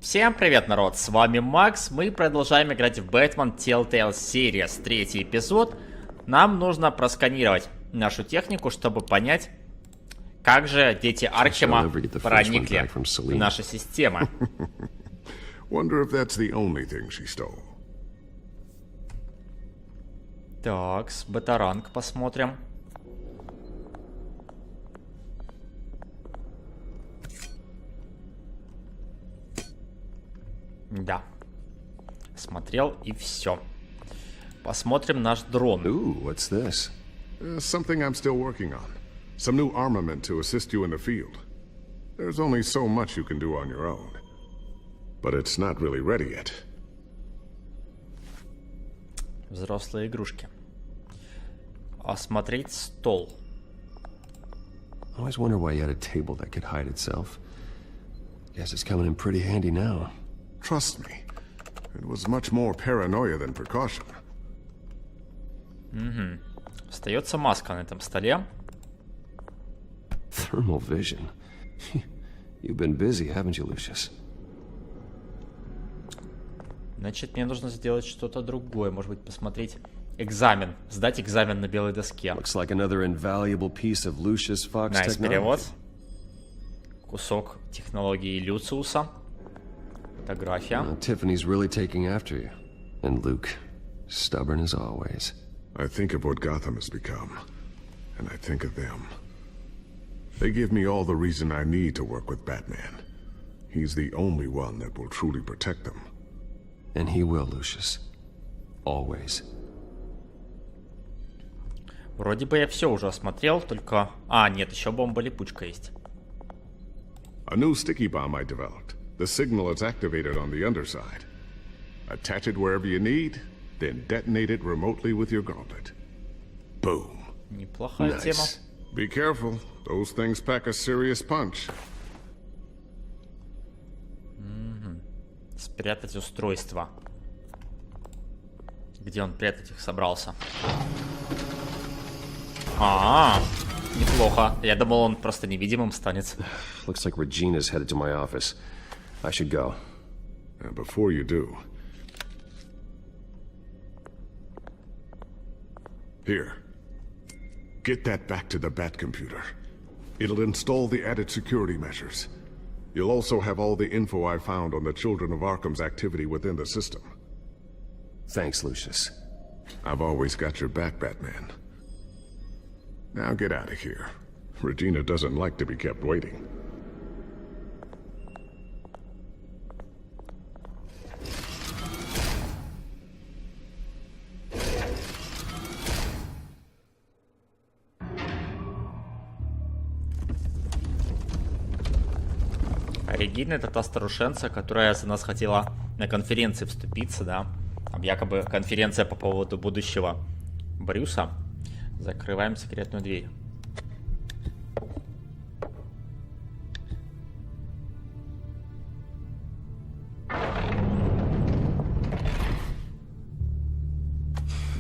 Всем привет, народ, с вами Макс, мы продолжаем играть в Бэтмен Telltale Series, третий эпизод. Нам нужно просканировать нашу технику, чтобы понять, как же дети Аркхема проникли в наши системы. Так, с бета-ранг посмотрим. Да. Смотрел и все. Посмотрим наш дрон. Ooh, what's this? Something I'm still working on. Some new armament to assist you in the field. There's only so much you can do on your own. But it's not really ready yet. Взрослые игрушки. Осмотреть стол. I always wonder why you had a table that could hide itself. Guess it's coming in pretty handy now. Trust me, it was much more paranoia than precaution. Остается маска на этом столе. Thermal vision. You've been busy, haven't you, Lucius? Значит, мне нужно сделать что-то другое. Может быть, посмотреть экзамен. Сдать экзамен на белой доске. Looks like another invaluable piece of Lucius Fox Найс, technology. перевод. Кусок технологии Люциуса. Фотография. Tiffany's really taking after you. And Luke, stubborn as always. I think of what Gotham has become, and I think of them. They give me all the reason I need to work with Batman. He's the only one that will truly protect them. And he will, Lucius. Always. Вроде бы я все уже осмотрел, только... А, нет, еще бомба-липучка есть. A new sticky bomb I developed. The signal is activated on the underside. Attach it wherever you need, then detonate it remotely with your gauntlet. Boom. Неплохая тема. Be careful. Those things pack a serious punch. Спрятать устройство. Где он прятать их собрался? Неплохо. Я думал, он просто невидимым станет. Looks like Regina's headed to my office. I should go. And before you do... Here. Get that back to the Bat computer. It'll install the added security measures. You'll also have all the info I found on the Children of Arkham's activity within the system. Thanks, Lucius. I've always got your back, Batman. Now get out of here. Regina doesn't like to be kept waiting. Регина — это та старушенца, которая за нас хотела на конференции вступиться, да? Там якобы конференция по поводу будущего Брюса. Закрываем секретную дверь.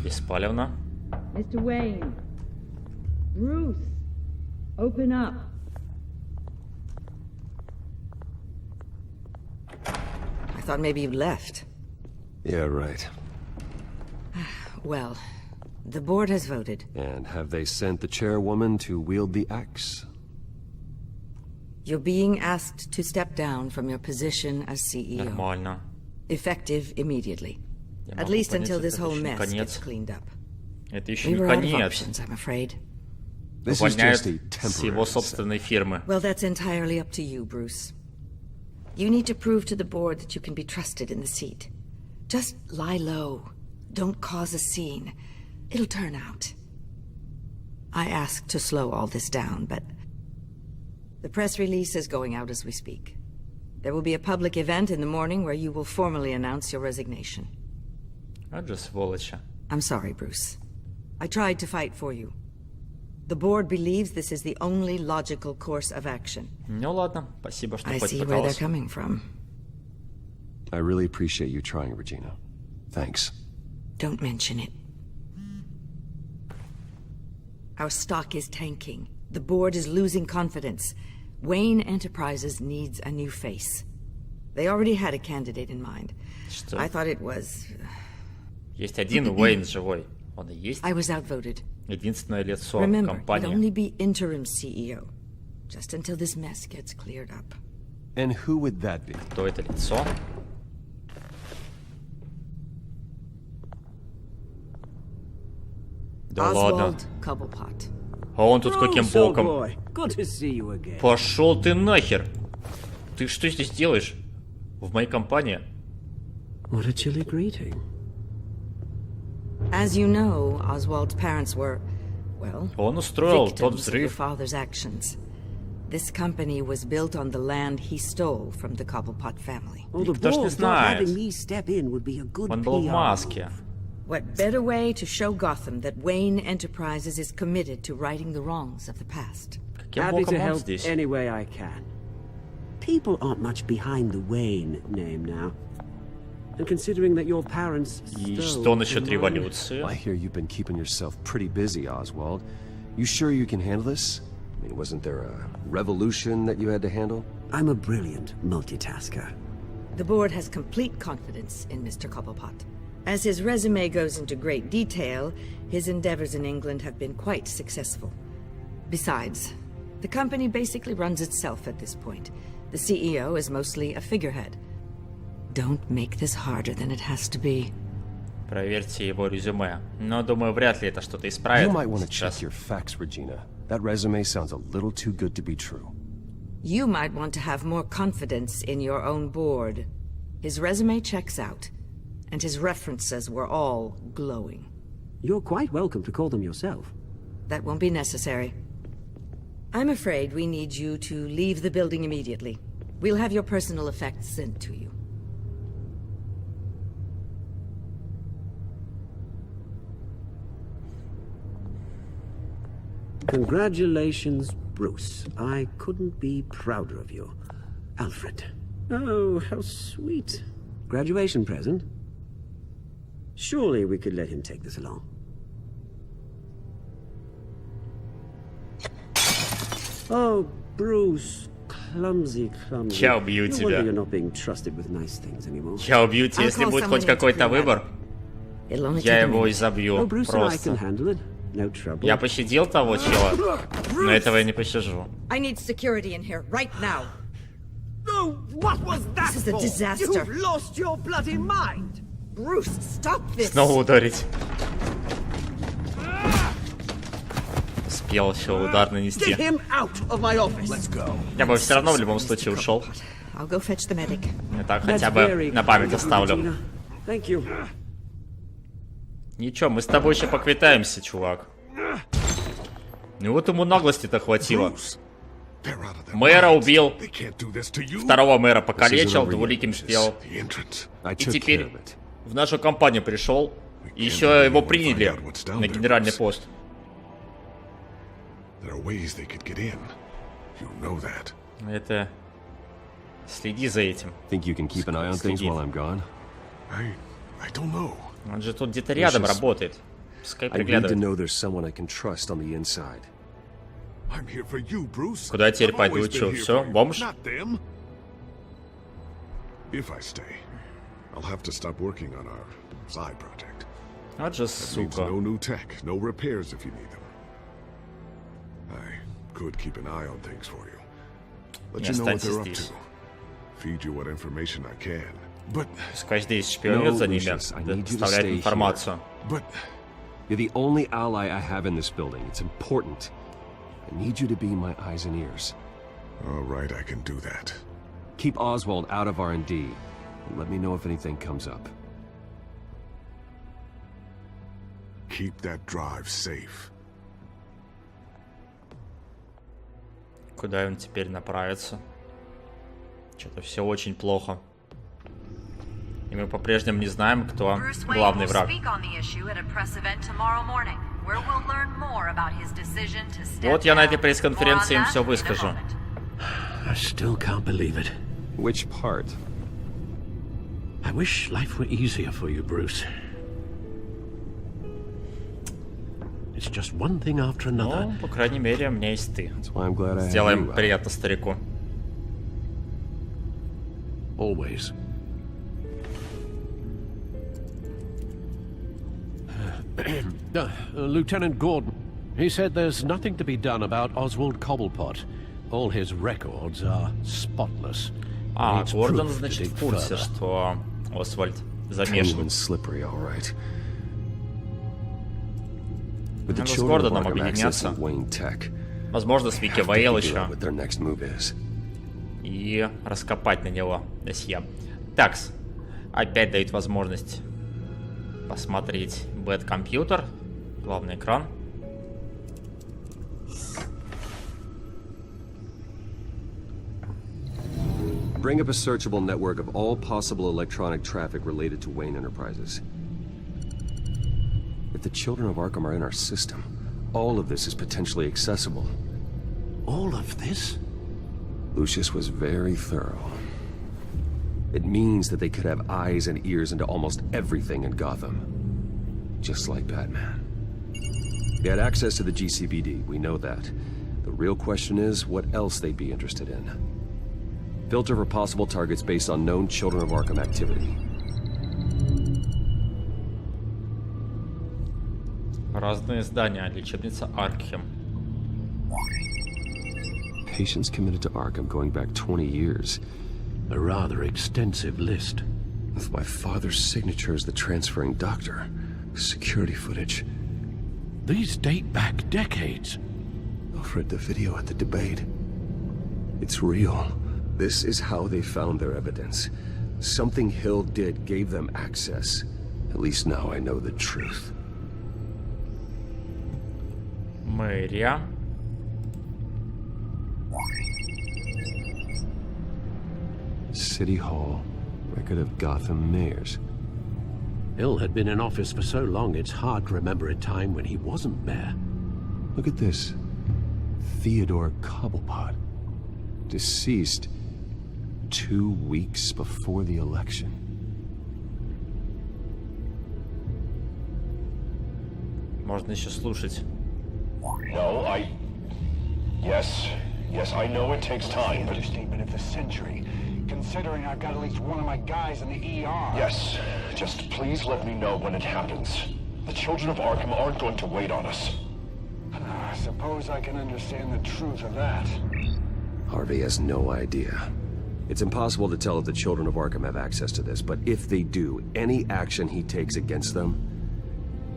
Беспалевно. Mr. Wayne. Bruce. Open up. I thought maybe you left. Yeah, right. Well, the board has voted. And have they sent the chairwoman to wield the axe? You're being asked to step down from your position as CEO. Нормально. Effective immediately. Я At могу least понять, until это this whole еще не mess конец. gets cleaned up. Это еще We не were out of конец. options, I'm afraid. This is Увольняют just a с его temporary собственной фирмы. Well, that's entirely up to you, Bruce. You need to prove to the board that you can be trusted in the seat. Just lie low. Don't cause a scene. It'll turn out. I asked to slow all this down, but the press release is going out as we speak. There will be a public event in the morning where you will formally announce your resignation. Вот же сволочи. I'm sorry, Bruce. I tried to fight for you. The board believes this is the only logical course of action. Ну ладно, спасибо, что I хоть see where they're пыталась. coming from. I really appreciate you trying, Regina. Thanks. Don't mention it. Our stock is tanking. The board is losing confidence. Wayne Enterprises needs a new face. They already had a candidate in mind. Что? I thought it was... Есть один Уэйн живой. Он и есть I was outvoted. единственное лицо Remember, it'd компании. only be interim CEO, just until this mess gets cleared up. And who would that be? Кто это лицо? Да ладно. Oswald Cobblepot. А он тут каким боком? Good to see you again. Пошел ты нахер! Ты что здесь делаешь? В моей компании? What a chilly greeting. As you know, Oswald's parents were, well, Он устроил тот victims of your взрыв. father's actions. This company was built on the land he stole from the Cobblepot family. Well, the Никто ж не board thought знает. having me step in would be a good Он был в PR. маске. What better way to show Gotham that Wayne Enterprises is committed to righting the wrongs of the past? Каким Happy to боком он help здесь? any way I can. People aren't much behind the Wayne name now. And considering that your parents И stole что насчет from революции? I hear you've been keeping yourself pretty busy, Oswald. You sure you can handle this? I mean, wasn't there a revolution that you had to handle? I'm a brilliant multitasker. The board has complete confidence in Mr. Cobblepot. As his resume goes into great detail, his endeavors in England have been quite successful. Besides, the company basically runs itself at this point. The CEO is mostly a figurehead. Don't make this harder than it has to be. Проверьте его резюме. Но, думаю, вряд ли это что-то исправит. You might want to check сейчас. your facts, Regina. That resume sounds a little too good to be true. You might want to have more confidence in your own board. His resume checks out, and his references were all glowing. You're quite welcome to call them yourself. That won't be necessary. I'm afraid we need you to leave the building immediately. We'll have your personal effects sent to you. Congratulations, Bruce. I couldn't be prouder of you. Alfred. Oh, how sweet. Graduation present? Surely we could let him take this along. Oh, Bruce. Clumsy. Я убью No тебя. wonder you're not being trusted with nice things anymore. Я убью тебя, если будет хоть какой-то выбор. It'll only Я take a его minute. изобью. Oh, Bruce and I Просто. can handle it. No trouble. Я пощадил того чела, но этого я не пощажу. I need security in here right now. Oh, what was that This is a for? disaster. You've lost your bloody mind. Bruce, stop this! Снова ударить. Успел еще удар нанести. Get him out of my office. Let's go. Я бы все равно в любом случае ушел. I'll go fetch the medic. Я так That's хотя бы very на память kind of you, оставлю. Regina. Thank you. Ничего, мы с тобой еще поквитаемся, чувак. Ну вот ему наглости-то хватило. They're out of their Мэра minds. убил, They can't do this to you. второго мэра This isn't покалечил, over yet, двуликим This is сделал. the entrance. I И took care теперь of it. в нашу компанию пришел. И еще его приняли на генеральный пост. There are ways they could get in. You know that. Это... Следи за этим. Think you can keep an eye on things while I'm gone? I don't know. Он же тут где-то рядом Сейчас. работает. Пускай I need to приглядывает. know there's someone I can trust on the inside. I'm here for you, Bruce. Куда я теперь I've пойду? always Чё, been here всё, for you, бомж? not them. If I stay, I'll have to stop working on our side project. Вот же That means сука. no new tech, no repairs if you need them. I could keep an eye on things for you. Let Не you know what останься they're up здесь. to. Feed you what information I can. But Пускай здесь шпионит за ними, Lucius, I need you to доставляет stay информацию. You're the only ally I have in this building. It's important. I need you to be my eyes and ears. all right, I can do that. Keep Oswald out of R&D. And let me know if anything comes up. Keep that drive safe. Куда он теперь направится? Что-то все очень плохо. И мы по-прежнему не знаем, кто Bruce Wayne главный will враг. speak on the issue at a press event tomorrow morning, where we'll learn more about his decision to step Вот я на этой down. пресс-конференции им More on все that in a выскажу. moment. I still can't believe it. Which part? I wish life were easier for you, Bruce. It's just one thing after another. Ну, по крайней мере, у меня есть ты. That's why I'm glad I have Сделаем you. приятно старику. always. Lieutenant Gordon, he said there's nothing to be done about Oswald Cobblepot. All his records are spotless. Гордон, значит, в курсе, что Освальд замешан. Slippery, all right. Надо с Гордоном объединяться. Возможно, с Вики Вейл еще. И раскопать на него досье. Такс. Опять дают возможность посмотреть бэт-компьютер. Главный экран. Bring up a searchable network of all possible electronic traffic related to Wayne Enterprises. If the children of Arkham are in our system, all of this is potentially accessible. All of this? Lucius was very thorough. It means that they could have eyes and ears into almost everything in Gotham. Just like Batman. They had access to the GCPD, we know that. The real question is, what else they'd be interested in. Filter for possible targets based on known Children of Arkham activity. Разные здания. Лечебница АРКХЕМ. Patients committed to Arkham going back 20 years. A rather extensive list. With my father's signature as the transferring doctor. Security footage. These date back decades. Alfred, the video at the debate. It's real. This is how they found their evidence. Something Hill did gave them access. At least now I know the truth. Мэрия. City Hall. Record of Gotham mayors. Hill had been in office for so long it's hard to remember a time when he wasn't mayor. Look at this. Theodore Cobblepot. Deceased 2 weeks before the election. Можно еще слушать. No, Yes, I know it takes time, but... Understatement of the century. Considering I've got at least one of my guys in the ER. Yes, just please let me know when it happens. The children of Arkham aren't going to wait on us. I suppose I can understand the truth of that. Harvey has no idea. It's impossible to tell if the children of Arkham have access to this, but if they do, any action he takes against them,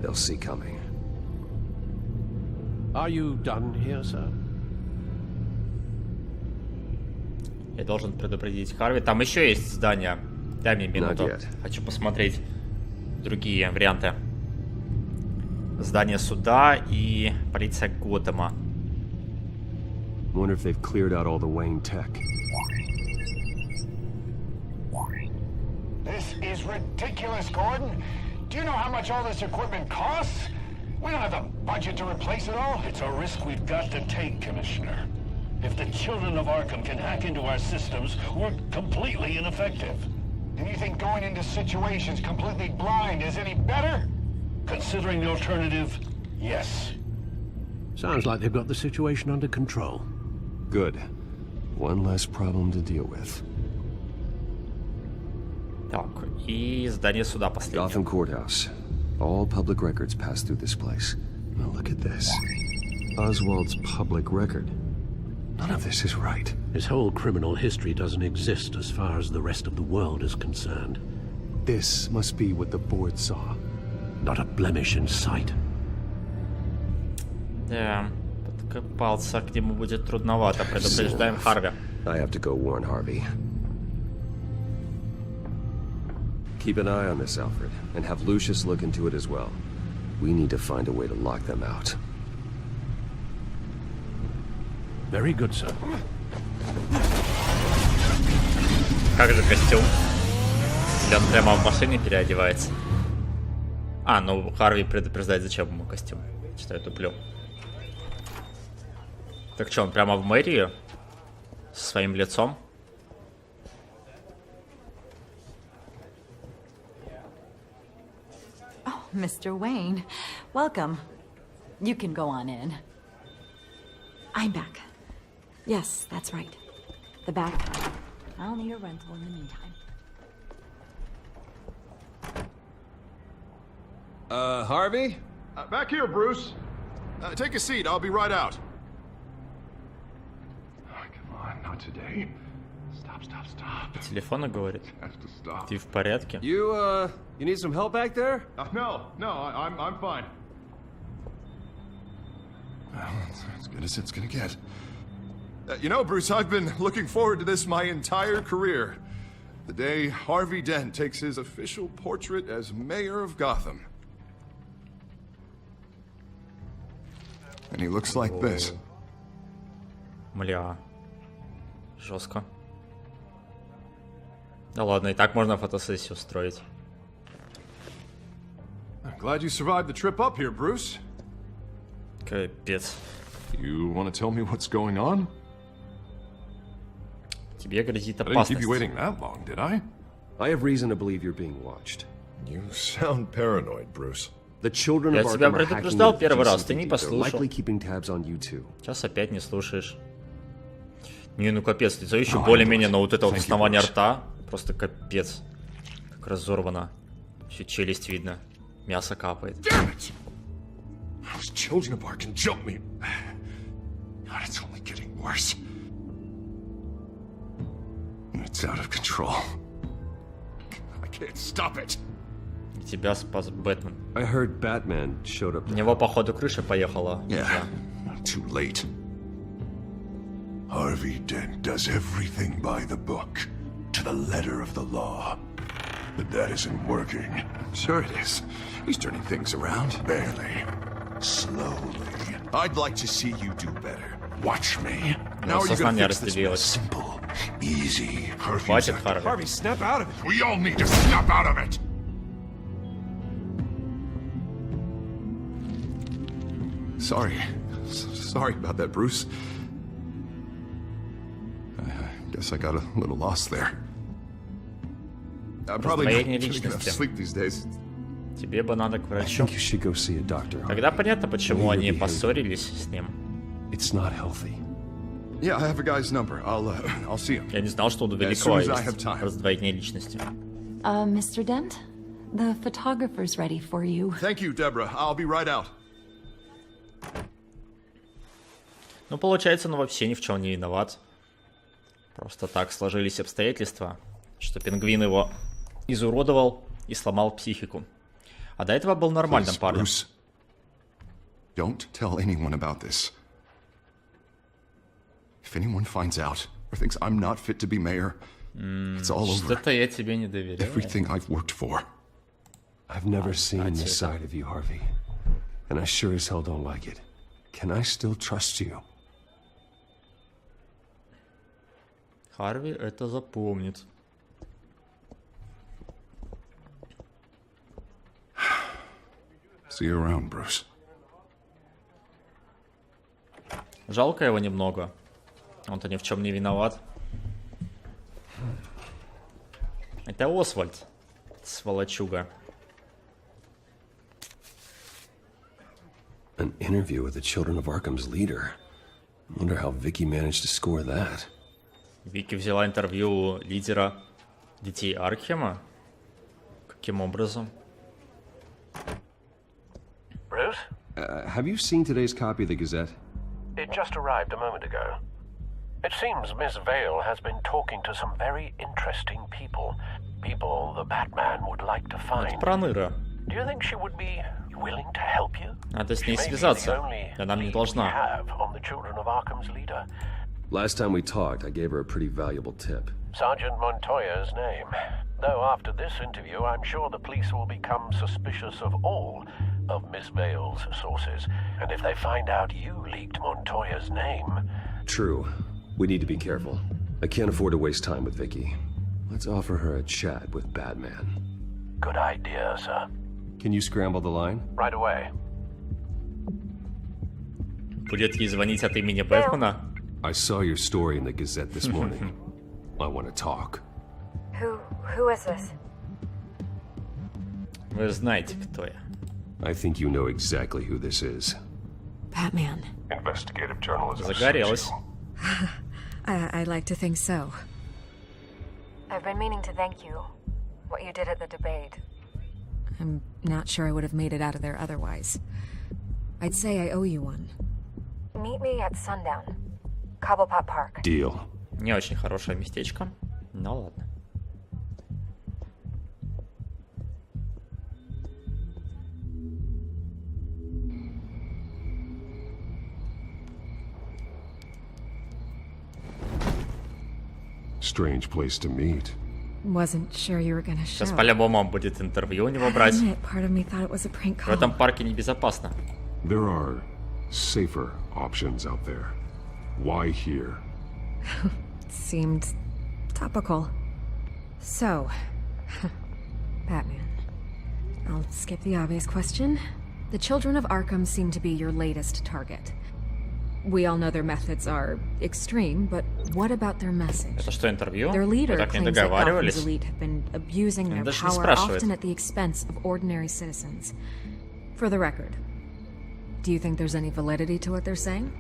they'll see coming. Are you done here, sir? Я должен предупредить Харви. Там еще есть здание. Дай мне минуту. Хочу посмотреть другие варианты. Здание суда и полиция Готэма. Wonder if they've cleared out all the Wayne tech. This is ridiculous, Gordon. Do you know how much all this equipment costs? We don't have the budget to replace it all. It's a risk we've got to take, Commissioner. If the children of Arkham can hack into our systems, we're completely ineffective. And you think going into situations completely blind is any better? Considering the alternative, yes. Sounds like they've got the situation under control. Good. One less problem to deal with. Так, и здание суда последнее. Gotham Courthouse. All public records pass through this place. Now look at this. Oswald's public record. None of this is right. His whole criminal history doesn't exist as far as the rest of the world is concerned. This must be what the board saw. Not a blemish in sight. Да, подкопался к нему будет трудновато. Предупреждаем Харви. I have to go warn Harvey. Keep an eye on this, Alfred, and have Lucius look into it as well. We need to find a way to lock them out. Very good, sir. Как же костюм? Или он прямо в машине переодевается? А, ну Харви предупреждает, зачем ему костюм. Что я туплю. Так что, он прямо в мэрию? Со своим лицом? Oh, Mr. Wayne, welcome. You can go on in. I'm back. Yes, that's right. The back. I'll need a rental in the meantime. Harvey? Back here, Bruce. Take a seat. I'll be right out. Oh, come on, not today. Stop. По телефону говорит. Ты в порядке? You need some help back there? No, I'm fine. Well, it's as good as it's gonna get. You know, Bruce, I've been looking forward to this my entire career. The day Harvey Dent takes his official portrait as mayor of Gotham. And he looks like this. Мля. Жестко. Да ладно, и так можно фотосессию устроить. I'm glad you survived the trip up here, Bruce. Капец. You want to tell me what's going on? Тебе грозит I didn't keep опасность. you waiting that long, did I? I have reason to believe you're being watched. You sound paranoid, Bruce. The children Я of тебя Arkham are hacking предупреждал into первый раз, ты GCPD. не They're послушал. likely keeping tabs on you too. Сейчас опять не слушаешь. Не, ну капец, лицо еще более-менее, но вот это вот основание рта, просто капец. Как разорвано. Еще челюсть видно. Мясо капает. Those children of Arkham jumped me. God, it's only getting worse. It's out of control. I can't stop it. И тебя спас Бэтмен. I heard Batman showed up. У него, походу, крыша поехала. Yeah, too late. Harvey Dent does everything by the book, to the letter of the law. But that isn't working. Sure it is. He's turning things around. Barely. Slowly. I'd like to see you do better. Watch me. Now are you gonna fix this mess? Simple. Easy. Хватит, Харви. Harvey, snap out of it. We all need to snap out of it. Sorry about that, Bruce. I guess I got a little lost there. I'm probably not getting enough sleep these days. Тебе бы надо к I врачу. think you should go see a doctor. Тогда понятно, почему они поссорились с ним. It's not healthy. Yeah, I have a guy's number. I'll see him. Я не знал, что у великого есть раздвоение личности. Mr. Dent? The photographer's ready for you. Thank you, Deborah. I'll be right out. Ну, получается, он вообще ни в чем не виноват. Просто так сложились обстоятельства, что пингвин его изуродовал и сломал психику. А до этого был нормальным парнем. Bruce, don't tell anyone about this. If anyone finds out or thinks I'm not fit to be mayor, it's all over. Что-то я тебе не доверяю. Everything I've worked for. I've never seen this side of you, Harvey. And I sure as hell don't like it. Can I still trust you? Харви это запомнит. See you around, Bruce. Жалко его немного. Он-то ни в чем не виноват. Это Освальд, сволочуга. An interview with the Children of Arkham's leader. Wonder how Vicky managed to score that. Вики взяла интервью у лидера детей Аркхема. Каким образом? Bruce? Have you seen today's copy of the Gazette? It just arrived a moment ago. It seems Miss Vale has been talking to some very interesting people. People the Batman would like to find. Проныра. Do you think she would be willing to help you? Надо с ней связаться. Она мне должна. Have on the Children of Arkham's leader. Last time we talked, I gave her a pretty valuable tip. Sergeant Montoya's name. Though after this interview, I'm sure the police will become suspicious of all of Miss Vale's sources. And if they find out you leaked Montoya's name... True. We need to be careful. I can't afford to waste time with Vicky. Let's offer her a chat with Batman. Good idea, sir. Can you scramble the line? Right away. Будет ей звонить от имени Бэтмена? I saw your story in the Gazette this morning. I want to talk. Who is this? Вы знаете, кто я. I think you know exactly who this is. Batman. Investigative journalism. Загорелась. I'd like to think so. I've been meaning to thank you. What you did at the debate. I'm not sure I would have made it out of there otherwise. I'd say I owe you one. Meet me at sundown. Cobblepot Park. Deal. Не очень хорошее местечко, но ладно. Strange place to meet. Wasn't sure you were gonna show. Сейчас по-любому будет интервью у него брать. Part of me thought it was a prank В call. этом парке небезопасно. There are safer options out there. Why here? Seemed topical. So, Batman. I'll skip the obvious question. The children of Arkham seem to be your latest target. We all know their methods are extreme, but what about their message? Это что, интервью? Their leader Вы так не claims that Gotham's договаривались? elite have been abusing their даже не power, спрашивает. often at the expense of ordinary citizens. For the record, do you think there's any validity to what they're saying?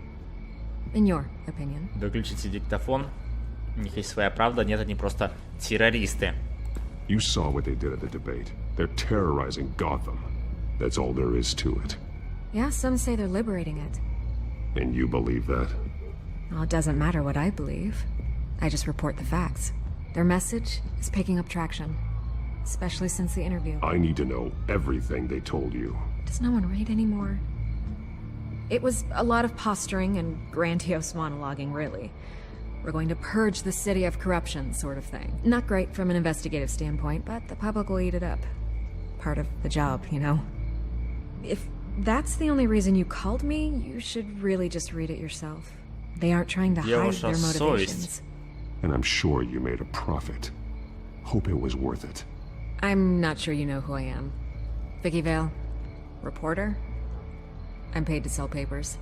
In your opinion? Выключите диктофон. У них есть своя правда, нет, они просто террористы. You saw what they did at the debate. They're terrorizing Gotham. That's all there is to it. Yeah, some say they're liberating it. And you believe that? Well, it doesn't matter what I believe. I just report the facts. Their message is picking up traction, especially since the interview. I need to know everything they told you. Does no one read anymore? It was a lot of posturing and grandiose monologuing, really. We're going to purge the city of corruption, sort of thing. Not great from an investigative standpoint, but the public will eat it up. Part of the job, you know? If that's the only reason you called me, you should really just read it yourself. They aren't trying to hide their motivations. And I'm sure you made a profit. Hope it was worth it. I'm not sure you know who I am. Vicky Vale. Reporter? I'm paid to sell papers.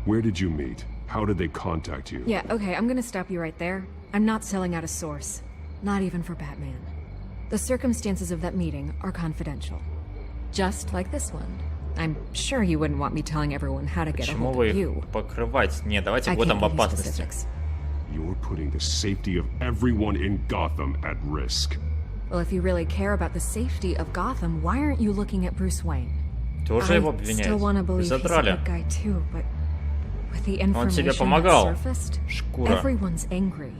Where did you meet? How did they contact you? Yeah, okay, I'm gonna stop you right there. I'm not selling out a source. Not even for Batman. The circumstances of that meeting are confidential. Just like this one. I'm sure you wouldn't want me telling everyone how to get a Почему hold вы of их you. покрывать? Нет, давайте I будем can't в give you опасности. specifics. You're putting the safety of everyone in Gotham at risk. Well, if you really care about the safety of Gotham, why aren't you looking at Bruce Wayne? Тоже его I обвиняют. still want to Вы believe he's a задрали. good guy too, but with the Он тебе information помогал. that surfaced, Шкура. everyone's angry.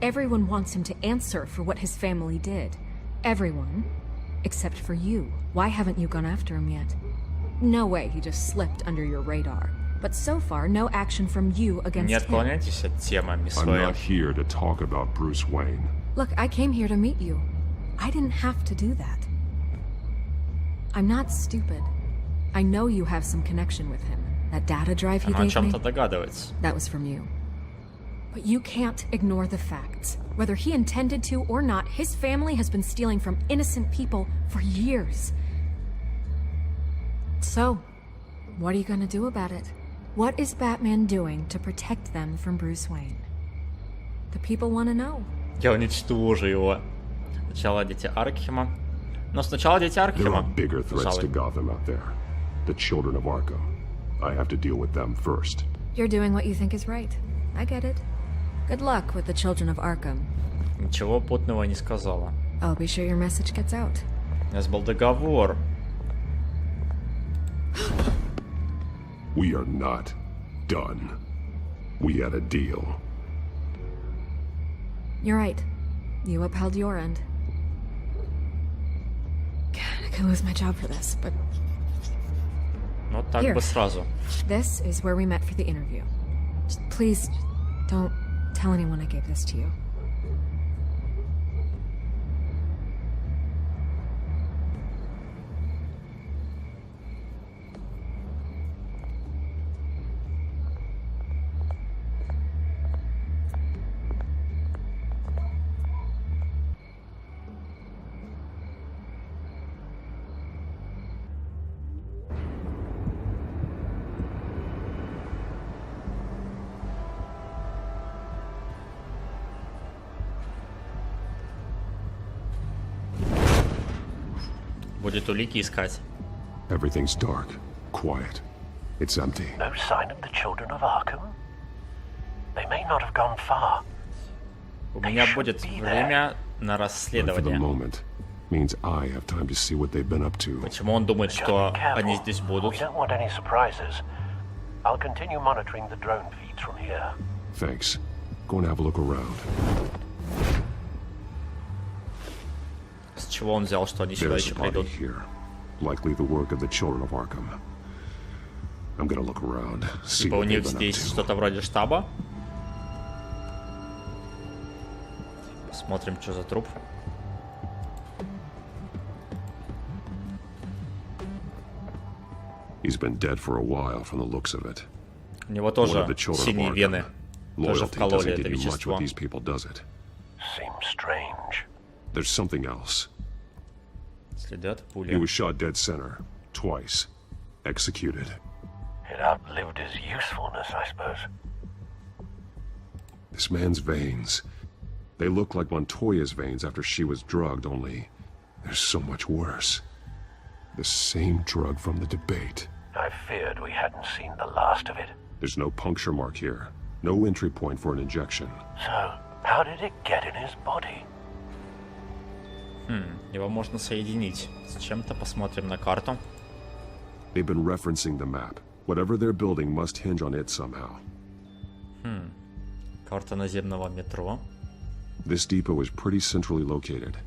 Everyone wants him to answer for what his family did. Everyone, except for you. Why haven't you gone after him yet? No way he just slipped under your radar. But so far, no action from you against Не him. отклоняйтесь от темы, мисс I'm Уэйн. not here to talk about Bruce Wayne. Look, I came here to meet you. I didn't have to do that. I'm not stupid. I know you have some connection with him. That data drive he Она о gave me, чем-то догадывается. that was from you. But you can't ignore the facts. Whether he intended to or not, his family has been stealing from innocent people for years. So, what are you gonna do about it? What is Batman doing to protect them from Bruce Wayne? The people want to know. Я уничтожу его. Сначала дети Аркхема. Но сначала дети There Аркхема. are bigger threats to Пожалуй. Gotham out there. The children of Arkham. I have to deal with them first. You're doing what you think is right. I get it. Good luck with the children of Arkham. Ничего путного не сказала. I'll be sure your message gets out. У нас был договор. We are not done. We had a deal. You're right. You upheld your end. God, I could lose my job for this, but Ну так Here. бы сразу. this is where we met for the interview. Just please don't tell anyone I gave this to you. Будет улики искать. Everything's dark, quiet. It's empty. No sign of the children of Arkham? They may not have gone far. У меня будет время на расследование. Почему он думает, что они здесь будут? С чего он взял, что они сюда еще придут? Типа у них здесь что-то вроде штаба? Посмотрим, что за труп. У него тоже синие вены. Тоже вкололи это вещество. Следы от пули. It outlived his usefulness, I suppose. This man's veins. They look like Montoya's veins after she was drugged, only they're so much worse. The same drug from the debate. I feared we hadn't seen the last of it. There's no puncture mark here. No entry point for an injection. So, how did it get in his body? Его можно соединить с чем-то. Посмотрим на карту. They've been referencing the map. Whatever they're building must hinge on it somehow. Карта наземного метро. This depot is pretty centrally located.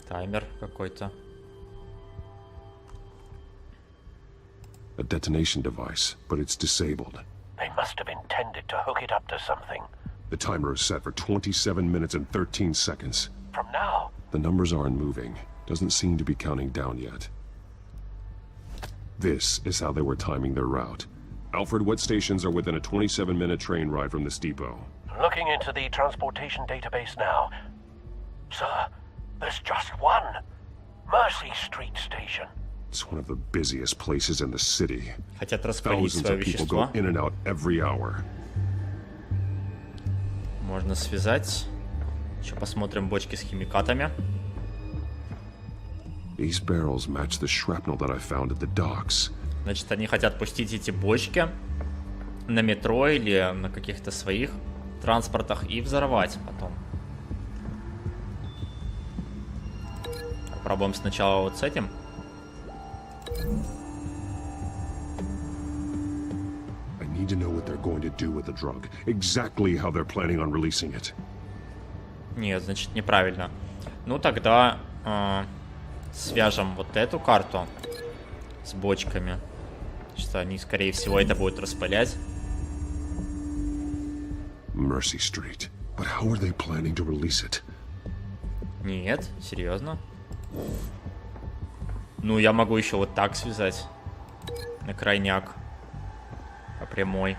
Таймер какой-то. A detonation device, but it's disabled. They must have intended to hook it up to something. The timer is set for 27 minutes and 13 seconds. From now? The numbers aren't moving. Doesn't seem to be counting down yet. This is how they were timing their route. Alfred, what stations are within a 27-minute train ride from this depot? Looking into the transportation database now. Sir, there's just one. Mercy Street Station. It's one of the busiest places in the city. Хотят распылить Thousands свое of people вещество. go in and out every hour. Можно связать. Еще посмотрим бочки с химикатами. These barrels match the shrapnel that I found at the docks. Значит, они хотят пустить эти бочки на метро или на каких-то своих транспортах и взорвать потом. Попробуем сначала вот с этим. I need to know what they're going to do with the drug. Exactly how they're planning on releasing it. Нет, значит, неправильно. Ну тогда свяжем вот эту карту с бочками. Что они, скорее всего, это будут распылять. Mercy Street. But how are they planning to release it? Нет, серьезно. Ну, я могу еще вот так связать. На крайняк. По прямой.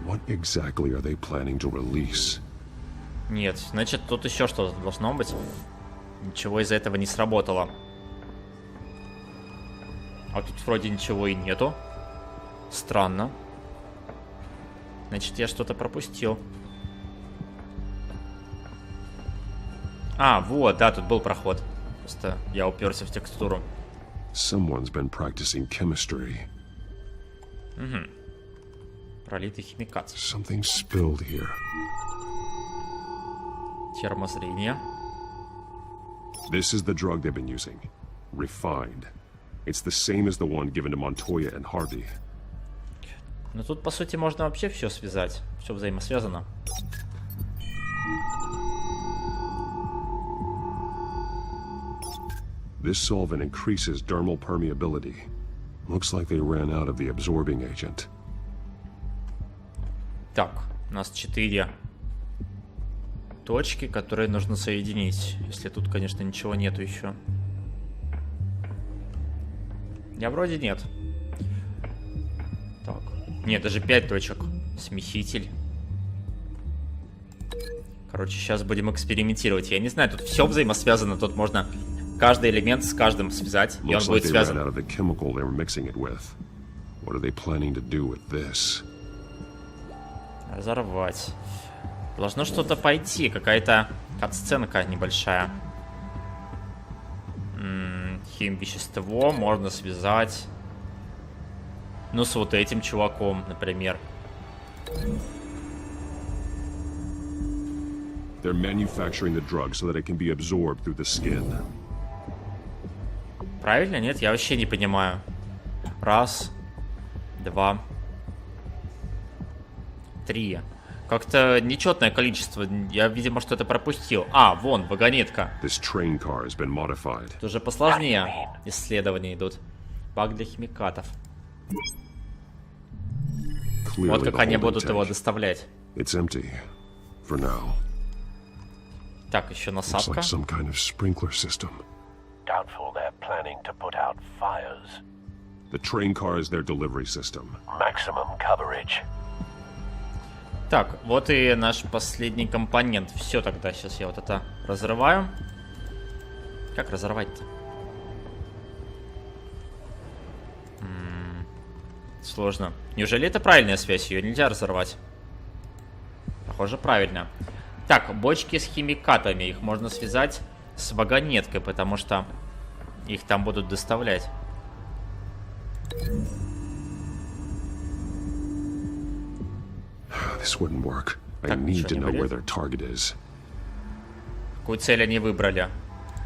What exactly are they planning to release? Нет, значит, тут еще что-то должно быть. Ничего из этого не сработало. А тут вроде ничего и нету. Странно. Значит, я что-то пропустил. А, вот, да, тут был проход. Просто я уперся в текстуру. Someone's been practicing chemistry. Угу. Пролитый химикат. Something spilled here. Термозрение. This is the drug they've been using. Refined. It's the same as the one given to Montoya and Harvey. Ну тут, по сути, можно вообще все связать. Все взаимосвязано. This solvent increases dermal permeability. Looks like they ran out of the absorbing agent. Так, у нас 4 точки, которые нужно соединить. Если тут, конечно, ничего нету еще. Я вроде нет. Так. Нет, даже 5 точек. Смеситель. Короче, сейчас будем экспериментировать. Я не знаю, тут все взаимосвязано. Тут можно каждый элемент с каждым связать, и он будет связан. Разорвать. Должно что-то пойти. Какая-то кат-сценка небольшая. Химвещество можно связать. Ну, с вот этим чуваком, например. They're manufacturing the drug so that it can be absorbed through the skin. Правильно? Нет, я вообще не понимаю. Раз, два, три. Как-то нечетное количество. Я, видимо, что-то пропустил. А, вон, вагонетка. Тут уже посложнее исследования идут. Бак для химикатов. Вот как они будут его доставлять. Так, еще насадка. Doubtful they're planning to put out fires. The train car is their delivery system. Maximum coverage. Так, вот и наш последний компонент. Все тогда, сейчас я вот это разрываю. Как разорвать-то? Сложно. Неужели это правильная связь? Ее нельзя разорвать. Похоже, правильно. Так, бочки с химикатами. Их можно связать с вагонеткой, потому что их там будут доставлять. Какую цель они выбрали?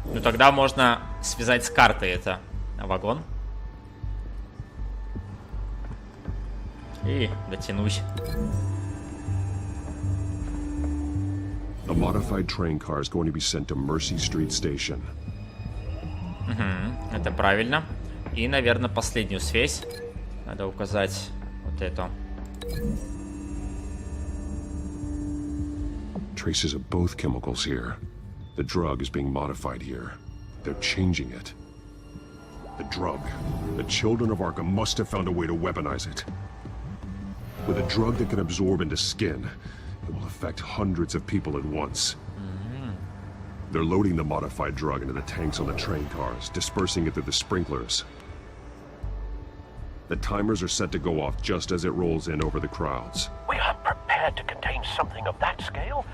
Ну тогда можно связать с картой это. Вагон. И дотянусь. A modified train car is going to be sent to Mercy Street Station. Угу, это правильно. И, наверное, последнюю связь надо указать вот эту. Traces of both chemicals here. The drug is being modified here. They're changing it. The drug. The children of Arkham must have found a way to weaponize it. With a drug that can absorb into skin, it will affect hundreds of people at once. They're loading the modified drug into the tanks on the train cars, dispersing it through the sprinklers. The timers are set to go off just as it rolls in over the crowds. We are prepared to contain something of that scale?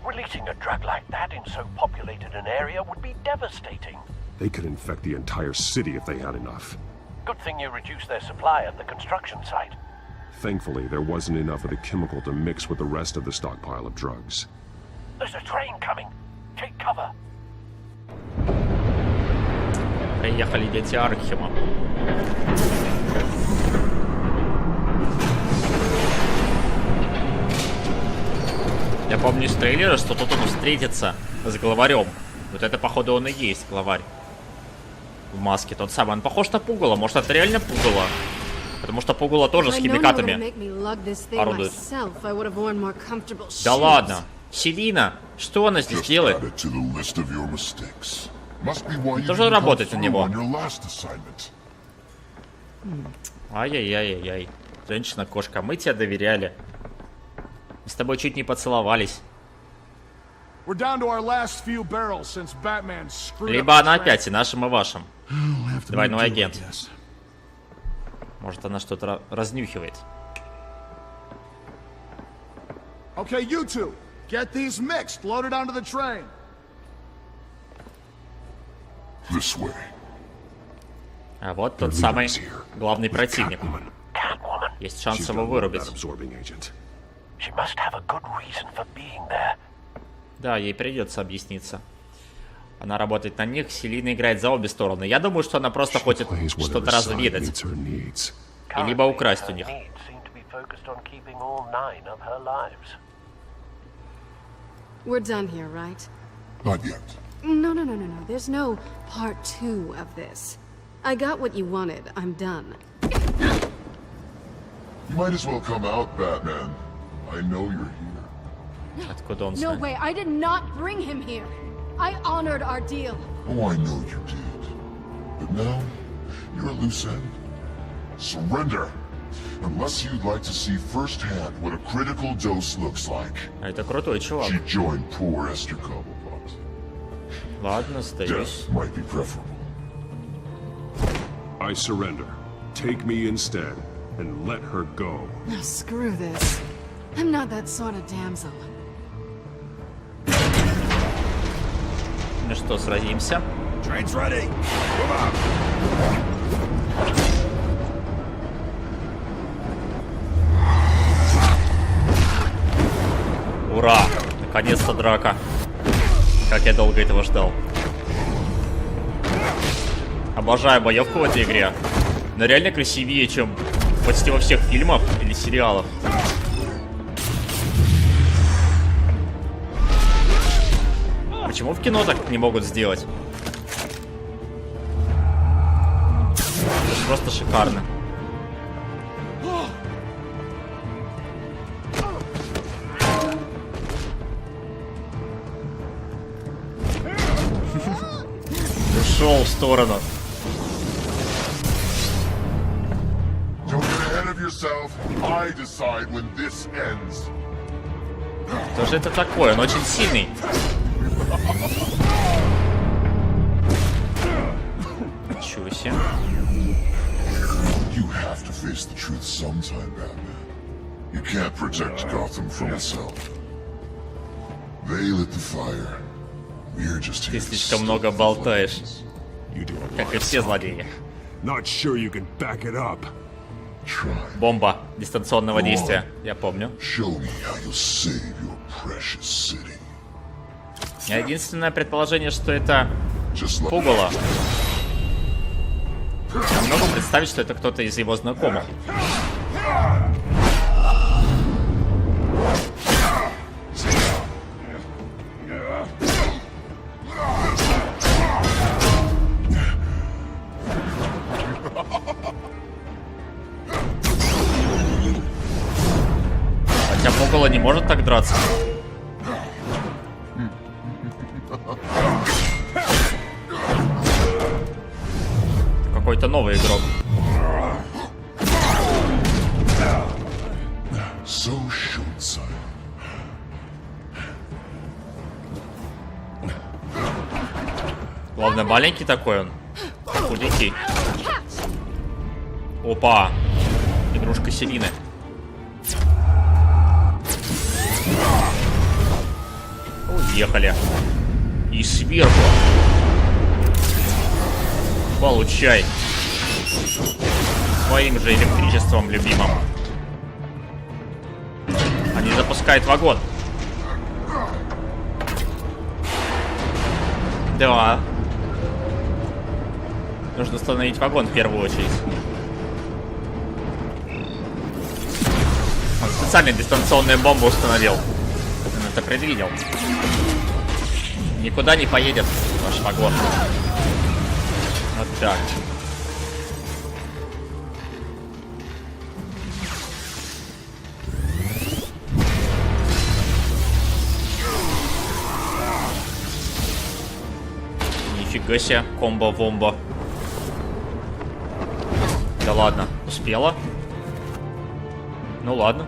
Releasing a drug like that in so populated an area would be devastating. They could infect the entire city if they had enough. Good thing you reduced their supply at the construction site. Thankfully, there wasn't enough of the chemical to mix with the rest of the stockpile of drugs. There's a train coming. Take cover. Приехали дети Аркхема. Я помню из трейлера, что тут он встретится с главарем. Вот это, походу, он и есть главарь. В маске тот самый. Он похож на Пугало. Может, это реально Пугало? Потому что Пугало тоже с химикатами орудует. Да ладно. Селина, что она здесь делает? Тоже работать на него. Ай-яй-яй-яй. Женщина-кошка, мы тебе доверяли. Мы с тобой чуть не поцеловались. Либо она опять и нашим, и вашим. Двойной агент. Может, она что-то разнюхивает. Okay, you two, get these mixed, loaded onto the train. This way. А вот тот самый главный противник. Есть шанс его вырубить. Да, ей придется объясниться. Она работает на них, Селина играет за обе стороны. Я думаю, что она просто хочет что-то разведать. И либо украсть у них. We're done here, right? Not yet. No. There's no part 2 of this. I got what you wanted. I'm done. You might as well come out, Batman. I know you're here. Откуда он No знает? way, I did not bring him here. I honored our deal. Oh, I know you did. But now, you're a loose end. Surrender! Unless you'd like to see firsthand what a critical dose looks like. Это крутой чувак. She joined poor Esther Cobblepot. Ладно, сдаюсь. Death might be preferable. I surrender. Take me instead, and let her go. Now screw this. I'm not that sort of damsel. Ну что, сразимся? Train's ready. Move out. Наконец-то драка. Как я долго этого ждал. Обожаю боевку в этой игре. Но реально красивее, чем почти во всех фильмах или сериалах. Почему в кино так не могут сделать? Это просто шикарно. Ушел в сторону. Что же это такое? Он очень сильный. Ничего себе. You have to face the truth sometime, Batman. You can't protect Gotham from itself. They lit the fire. We're just here. Ты слишком много болтаешь. Как и все злодеи. Not sure you can back it up. Бомба дистанционного действия, я помню. Единственное предположение, что это пугало. Я могу представить, что это кто-то из его знакомых. Хотя пугало не может так драться. Какой-то новый игрок. Главное, маленький такой он. Худенький. Опа. Игрушка Селины. Уехали. И сверху. Получай. Своим же электричеством любимым. Они запускают вагон. Да. Нужно остановить вагон в первую очередь. Он специально дистанционную бомбу установил. Он это предвидел. Никуда не поедет ваш вагон. Вот так. Нифига себе, комбо-вомбо. Да ладно, успела? Ну ладно.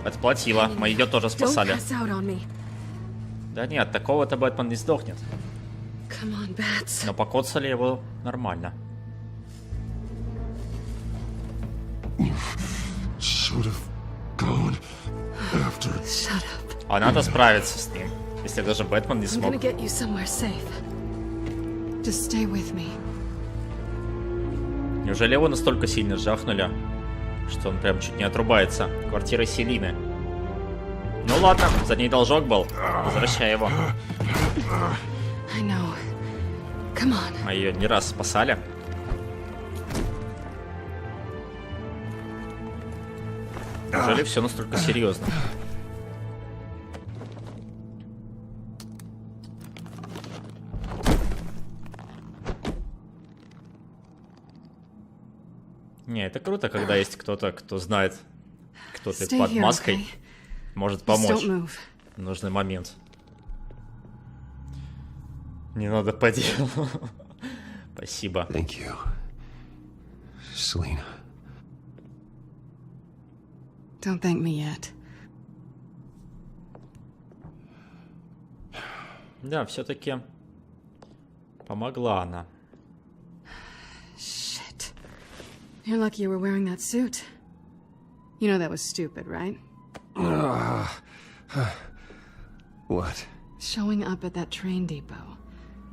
Отплатила. Мы ее тоже спасали. Да нет, такого-то Бэтмен не сдохнет. Но покоцали его нормально. А надо справиться с ним, если даже Бэтмен не смог. Неужели его настолько сильно жахнули, что он прям чуть не отрубается? Квартира Селины. Ну ладно, за ней должок был. Возвращай его. Мы ее не раз спасали. Неужели все настолько серьезно? Не, это круто, когда есть кто-то, кто знает, кто ты под маской, может помочь в нужный момент. Не надо по делу. Спасибо. Thank you, Selena. Don't thank me yet. Да, все-таки помогла она. Shit. You're lucky you were wearing that suit. You know that was stupid, right? What? Showing up at that train depot.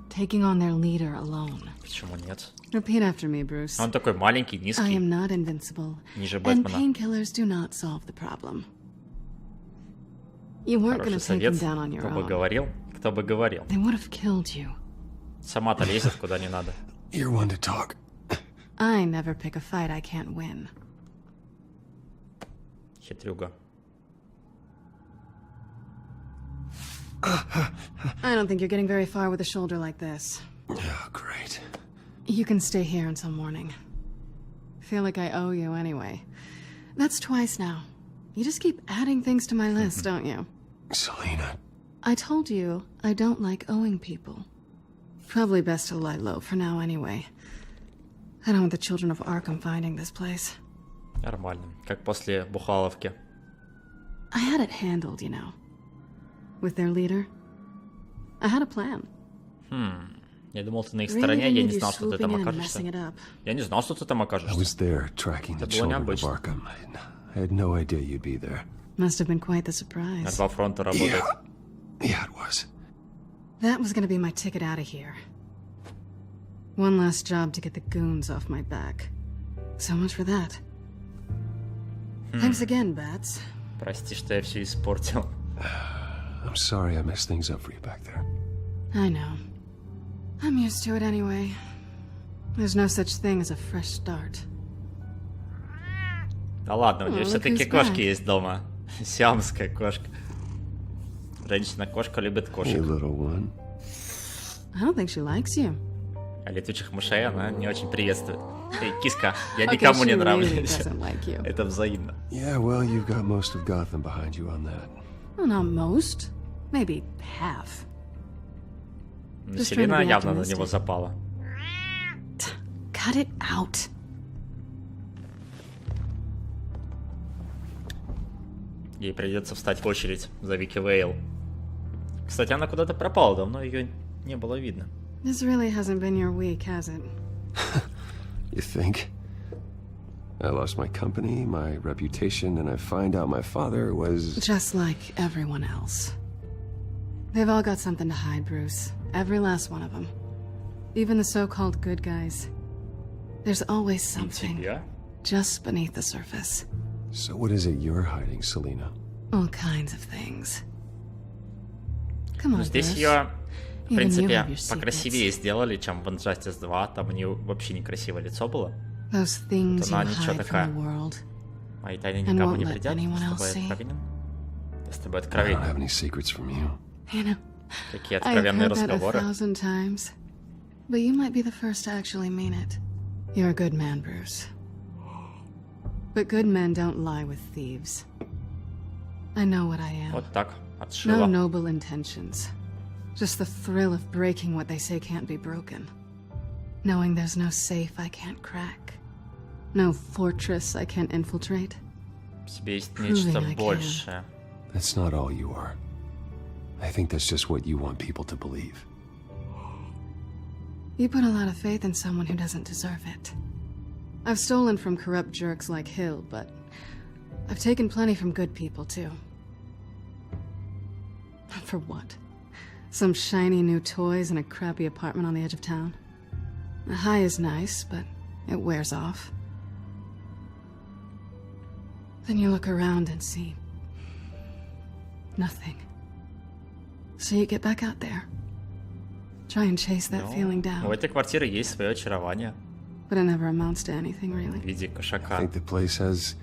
Taking on their leader alone. Почему нет? Repeat after me, Bruce. Он такой маленький, низкий. I am not invincible. Ниже And Бэтмена. painkillers do not solve the problem. You weren't Хороший gonna take совет. them down on your Кто бы own. говорил, кто бы говорил. They would have killed you. Сама-то лезет куда не надо. You're one to talk. I never pick a fight I can't win. Хитрюга. I don't think you're getting very far with a shoulder like this. Oh, great. You can stay here until morning. Feel like I owe you anyway. That's twice now. You just keep adding things to my list, don't you? Selena. I told you I don't like owing people. Probably best to lie low for now anyway. I don't want the children of Arkham finding this place. Нормально. Как после Бухаловки. I had it handled, you know. With their leader. I had a plan. Я думал, ты на их стороне, я не знал, что ты там окажешься. Я не знал, что ты там окажешься. I was there tracking the children of Arkham. I had no idea you'd be there. Must have been quite the surprise. На два фронта работает. Yeah, it was. That was gonna be my ticket out of here. One last job to get the goons off my back. So much for that. Thanks again, Bats. Прости, что я все испортил. I'm sorry I messed things up for you back there. I know. I'm used to it anyway. There's no such thing as a fresh start. Да ладно, у нее все-таки кошки есть дома. Сиамская кошка. Женщина-кошка любит кошек. Hey, little one. I don't think she likes you. А летучих мышей она не очень приветствует. Эй, киска, я никому не нравлюсь. Это взаимно. Yeah, well, you've got most of Gotham behind you on that. Well, not most. Maybe half. Селена явно на него запала. Cut it out. Ей придется встать в очередь за Вики Вейл. Кстати, она куда-то пропала, давно ее не было видно. This really hasn't been your week, has it? You think? I lost my company, my reputation, and I find out my father was... Just like everyone else. They've all got something to hide, Bruce. Every last one of them. Even the so-called good guys. There's always something just beneath the surface. So what is it you're hiding, Selena? All kinds of things. Come on, Здесь Bruce. ее, в принципе, secrets. покрасивее сделали, чем в Injustice 2. Там у нее вообще некрасивое лицо было. Those things Она you ничего hide такая. from the world. Мои тайны and никому won't не let придят. anyone Я else с тобой see. откровенен. Я с тобой I don't откровенен. have any secrets from you. You know, Какие I've откровенные heard that разговоры. 1,000 times. But you might be the first to actually mean it. You're a good man, Bruce. But good men don't lie with thieves. I know what I am. Вот так, No отшила. noble intentions. Just the thrill of breaking what they say can't be broken. Knowing there's no safe I can't crack. No fortress I can't infiltrate. В себе есть нечто I can. большее. That's not all you are. I think that's just what you want people to believe. You put a lot of faith in someone who doesn't deserve it. I've stolen from corrupt jerks like Hill, but I've taken plenty from good people, too. For what? Some shiny new toys and a crappy apartment on the edge of town? The high is nice, but it wears off. Then you look around and see nothing. So you get back out there. Try and chase that feeling down. У этой квартиры есть свое очарование. But it never amounts to anything, В really. виде I кошака. think the place has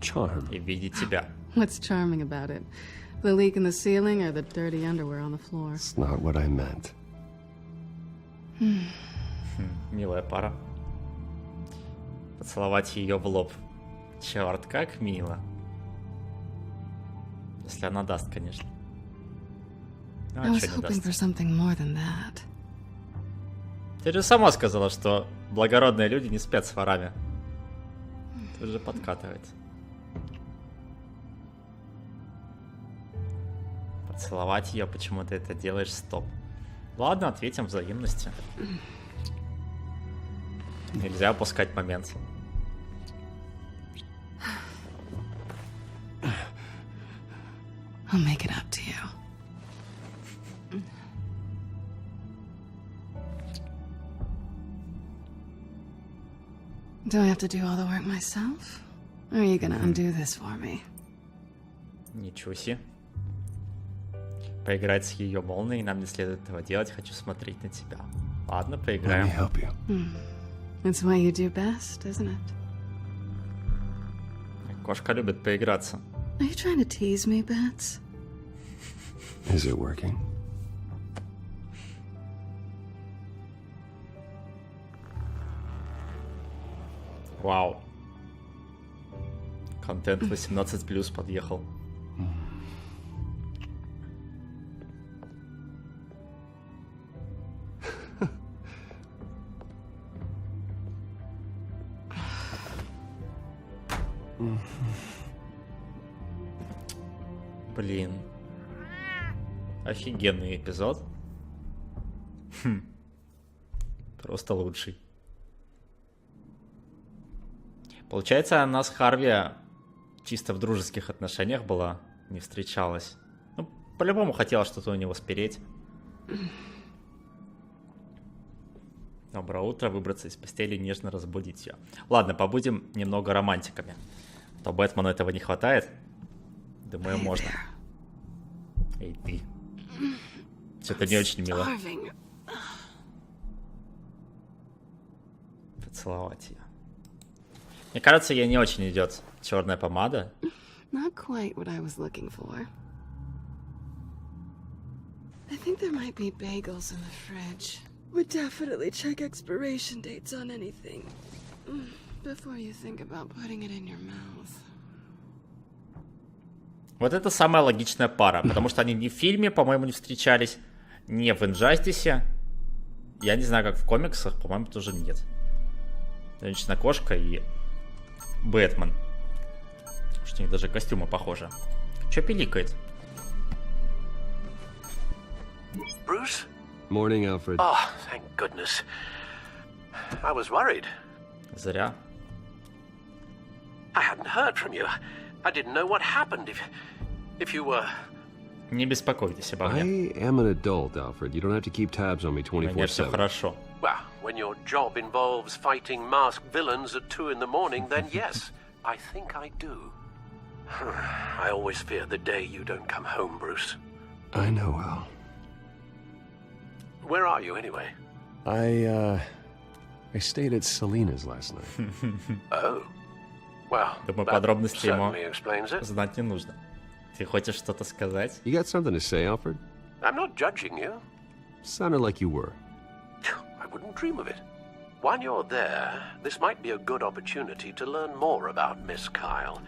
charm. И в виде тебя. What's charming about it? The leak in the ceiling or the dirty underwear on the floor? It's not what I meant. Милая пара. Поцеловать ее в лоб. Черт, как мило. Если она даст, конечно. Ну, I а was чё не hoping даст? for something more than that. Ты же сама сказала, что благородные люди не спят с ворами. Ты уже подкатывается. Поцеловать ее, почему ты это делаешь, стоп. Ладно, ответим взаимностью. Нельзя упускать момент. I'll make it up to you. Do I have to do all the work myself? Or are you gonna undo this for me? Ничего себе. Поиграть с ее молнией, нам не следует этого делать. Хочу смотреть на тебя. Ладно, поиграем. It's what you do best, isn't it? Кошка любит поиграться. Are you trying to tease me, Bats? Is it working? Вау. Контент 18+ подъехал. Блин. Офигенный эпизод. Просто лучший. Получается, она с Харви чисто в дружеских отношениях была, не встречалась. Ну, по-любому хотела что-то у него спереть. Доброе утро, выбраться из постели, нежно разбудить ее. Ладно, побудем немного романтиками. А то Бэтмену этого не хватает. Думаю, можно. Эй, ты. Что-то не очень мило. Поцеловать ее. Мне кажется, ей не очень идет черная помада. Not quite what I was looking for. I think there might be bagels in the fridge. Would definitely check expiration dates on anything before you think about putting it in your mouth. Вот это самая логичная пара, потому что они ни в фильме, по-моему, не встречались, ни в Инжастисе. Я не знаю, как в комиксах, по-моему, тоже нет. Женщина-кошка и Бэтмен. Что у них даже костюмы похожи. Чё пиликает? Bruce? Morning, Alfred. Oh, thank goodness. I was worried. Зря. I hadn't heard from you. I didn't know what happened if you were... Не беспокойтесь обо мне. I am an adult, Alfred. You don't have to keep tabs on me 24/7. У меня все хорошо. Well, when your job involves fighting masked villains at 2 in the morning, then yes, I think I do. I always fear the day you don't come home, Bruce. I know, Al. Where are you, anyway? I stayed at Selena's last night. Oh. Well, Думаю, подробности ему certainly explains it. знать не нужно. Ты хочешь что-то сказать? You got something to say, Alfred? I'm not judging you. Sounded like you were. I wouldn't dream of it. While you're there, this might be a good opportunity to learn more about Miss Kyle.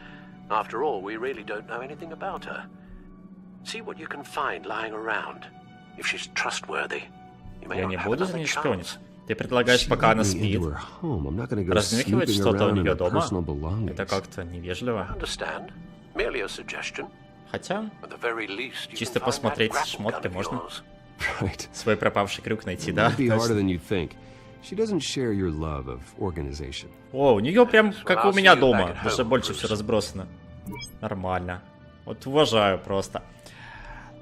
After all, we really don't know anything about her. See what you can find lying around. If she's trustworthy, you may Я not не have буду за another ней chance. шпионить. Ты предлагаешь, пока она спит, разнюхивать что-то у нее дома? Это как-то невежливо. Understand? Merely a suggestion. Хотя, At the very least, you чисто can find that посмотреть grapple шмотки gun of можно. yours. Right. Свой пропавший крюк найти, да? It'd be harder than you think. She doesn't share your love of organization. О, у нее прям как у меня дома, даже больше все разбросано. Нормально. Вот уважаю просто.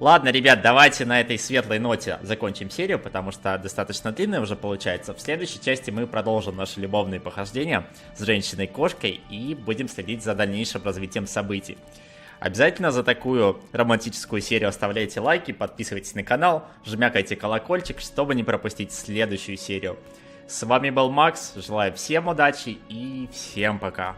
Ладно, ребят, давайте на этой светлой ноте закончим серию, потому что достаточно длинная уже получается. В следующей части мы продолжим наши любовные похождения с женщиной-кошкой и будем следить за дальнейшим развитием событий. Обязательно за такую романтическую серию оставляйте лайки, подписывайтесь на канал, жмякайте колокольчик, чтобы не пропустить следующую серию. С вами был Макс, желаю всем удачи и всем пока.